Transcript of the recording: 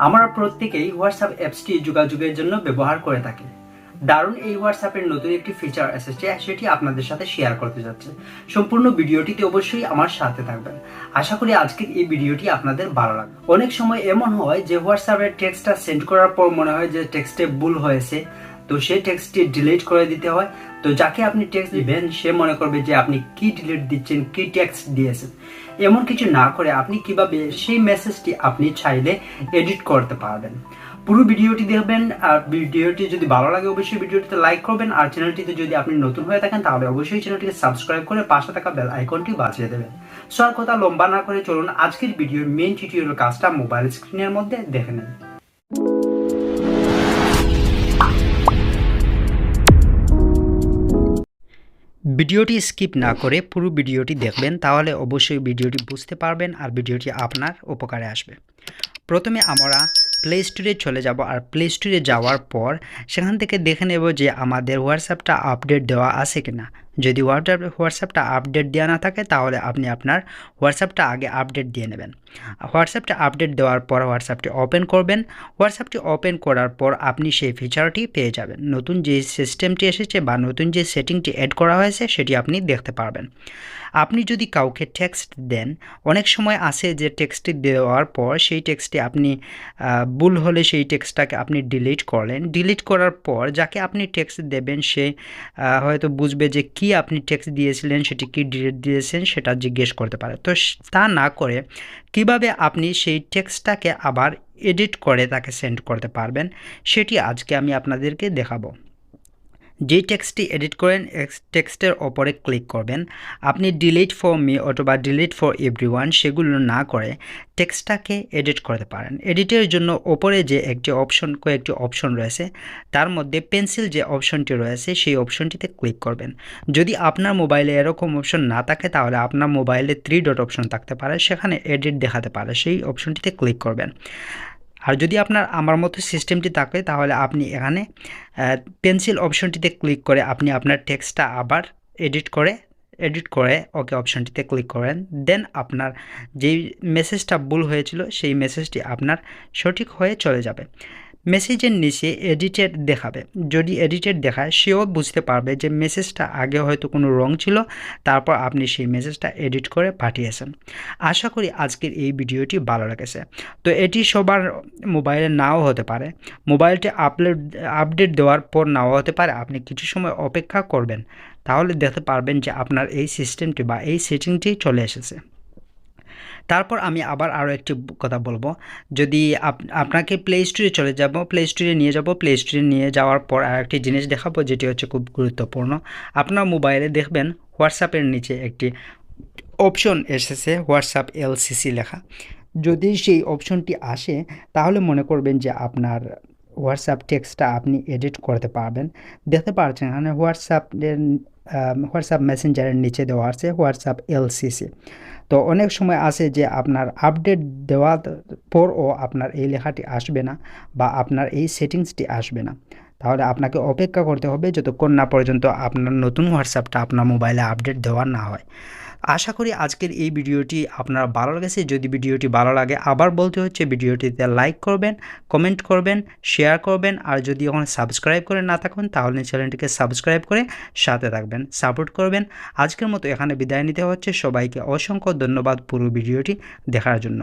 আমরা প্রত্যেকেই হোয়াটসঅ্যাপ অ্যাপসটি যোগাযোগের জন্য ব্যবহার করে থাকি। দারুণ এই হোয়াটসঅ্যাপের নতুন একটি ফিচার এসেছে, সেটি আপনাদের সাথে শেয়ার করতে যাচ্ছে। সম্পূর্ণ ভিডিওটিতে অবশ্যই আমার সাথে থাকবেন। আশা করি আজকের এই ভিডিওটি আপনাদের ভালো লাগবে। অনেক সময় এমন হয় যে হোয়াটসঅ্যাপের টেক্সটটা সেন্ড করার পর মনে হয় যে টেক্সটে ভুল হয়েছে, তো সেই টেক্সটটি ডিলিট করে দিতে হয়। তো যাকে আপনি টেক্সট দিবেন সে মনে করবে যে আপনি কি ডিলিট দিচ্ছেন, কি টেক্সট দিয়েছেন। এমন কিছু না করে আপনি কিভাবে সেই মেসেজটি আপনি চাইলে এডিট করতে পারবেন। পুরো ভিডিওটি দেখবেন, আর ভিডিওটি যদি ভালো লাগে অবশ্যই ভিডিওটিতে লাইক করবেন। আর চ্যানেলটিতে যদি আপনি নতুন হয়ে থাকেন তাহলে অবশ্যই চ্যানেলটিকে সাবস্ক্রাইব করে পাশে থাকা বেল আইকনটি বাজিয়ে দেবেন। সো আর কথা লম্বা না করে চলুন আজকের ভিডিওর মেইন টিউটোরিয়াল কাজটা মোবাইল স্ক্রিনের মধ্যে দেখে নেন। ভিডিওটি স্কিপ না করে পুরো ভিডিওটি দেখবেন, তাহলে অবশ্যই ভিডিওটি বুঝতে পারবেন আর ভিডিওটি আপনার উপকারে আসবে। প্রথমে আমরা প্লে স্টোরে চলে যাব, আর প্লে স্টোরে যাওয়ার পর সেখান থেকে দেখে নেব যে আমাদের হোয়াটসঅ্যাপটা আপডেট দেওয়া আছে কিনা। যদি হোয়াটসঅ্যাপটা আপডেট দেওয়া না থাকে তাহলে আপনি আপনার হোয়াটসঅ্যাপটা আগে আপডেট দিয়ে নেবেন। হোয়াটসঅ্যাপটা আপডেট দেওয়ার পর হোয়াটসঅ্যাপটি ওপেন করবেন। হোয়াটসঅ্যাপটি ওপেন করার পর আপনি সেই ফিচারটি পেয়ে যাবেন। নতুন যে সিস্টেমটি এসেছে বা নতুন যে সেটিংটি অ্যাড করা হয়েছে সেটি আপনি দেখতে পারবেন। আপনি যদি কাউকে টেক্সট দেন, অনেক সময় আসে যে টেক্সটটি দেওয়ার পর সেই টেক্সটটি আপনি ভুল হলে সেই টেক্সটটাকে আপনি ডিলিট করলেন। ডিলিট করার পর যাকে আপনি টেক্সট দেবেন সে হয়তো বুঝবে যে কি আপনি টেক্সট দিয়েছিলেন, সেটি কি ডিলিট দিয়েছেন সেটা জিজ্ঞেস করতে পারে। তো তা না করে কিভাবে আপনি সেই টেক্সটটাকে আবার এডিট করে তাকে সেন্ড করতে পারবেন সেটি আজকে আমি আপনাদেরকে দেখাবো। যে টেক্সটটি এডিট করেন টেক্সটের ওপরে ক্লিক করবেন। আপনি ডিলিট ফর মি অথবা ডিলিট ফর এভরিওয়ান সেগুলো না করে টেক্সটটাকে এডিট করতে পারেন। এডিটের জন্য ওপরে যে কয়েকটি অপশন রয়েছে তার মধ্যে পেন্সিল যে অপশনটি রয়েছে সেই অপশনটিতে ক্লিক করবেন। যদি আপনার মোবাইলে এরকম অপশন না থাকে তাহলে আপনার মোবাইলে 3 ডট অপশন থাকতে পারে, সেখানে এডিট দেখাতে পারে, সেই অপশনটিতে ক্লিক করবেন। আর যদি আপনার আমার মতো সিস্টেমটি থাকে তাহলে আপনি এখানে পেন্সিল অপশনটিতে ক্লিক করে আপনি আপনার টেক্সটটা আবার এডিট করে ওকে অপশনটিতে ক্লিক করেন। দেন আপনার যেই মেসেজটা ভুল হয়েছিল সেই মেসেজটি আপনার সঠিক হয়ে চলে যাবে। মেসেজের নিচে এডিটেড দেখাবে। যদি এডিটেড দেখায় সেও বুঝতে পারবে যে মেসেজটা আগে হয়তো কোনো রং ছিল, তারপর আপনি সেই মেসেজটা এডিট করে পাঠিয়েছেন। আশা করি আজকের এই ভিডিওটি ভালো লেগেছে। তো এটি সবার মোবাইলে নাও হতে পারে, মোবাইলটি আপডেট দেওয়ার পর নাও হতে পারে। আপনি কিছু সময় অপেক্ষা করবেন, তাহলে দেখতে পারবেন যে আপনার এই সিস্টেমটি বা এই সেটিংটি চলে এসেছে। তারপর আমি আবার আরও একটি কথা বলবো। যদি আপনাকে প্লে স্টোরে প্লে স্টোরে নিয়ে যাওয়ার পর আর একটি জিনিস দেখাবো যেটি হচ্ছে খুব গুরুত্বপূর্ণ। আপনার মোবাইলে দেখবেন হোয়াটসঅ্যাপের নিচে একটি অপশন এসেছে হোয়াটসঅ্যাপ এলসিসি লেখা। যদি সেই অপশনটি আসে তাহলে মনে করবেন যে আপনার হোয়াটসঅ্যাপ টেক্সটটা আপনি এডিট করতে পারবেন। দেখতে পাচ্ছেন এখানে হোয়াটসঅ্যাপ মেসেঞ্জারের নিচে দেওয়া আছে হোয়াটসঅ্যাপ এলসিসি। তো অনেক সময় আসে যে আপনার আপডেট দেওয়ার পরও আপনার এই লেখাটি আসবে না বা আপনার এই সেটিংসটি আসবে না। তাহলে আপনাকে অপেক্ষা করতে হবে যতক্ষণ না পর্যন্ত আপনার নতুন হোয়াটসঅ্যাপটা আপনার মোবাইলে আপডেট দেওয়া না হয়। আশা করি আজকের এই ভিডিওটি আপনার ভালো লেগেছে। যদি ভিডিওটি ভালো লাগে আবার বলতে হচ্ছে ভিডিওটিতে লাইক করবেন, কমেন্ট করবেন, শেয়ার করবেন। আর যদি এখন সাবস্ক্রাইব করে না থাকুন তাহলে চ্যানেলটিকে সাবস্ক্রাইব করে সাথে থাকবেন, সাপোর্ট করবেন। আজকের মতো এখানে বিদায় নিতে হচ্ছে। সবাইকে অসংখ্য ধন্যবাদ পুরো ভিডিওটি দেখার জন্য।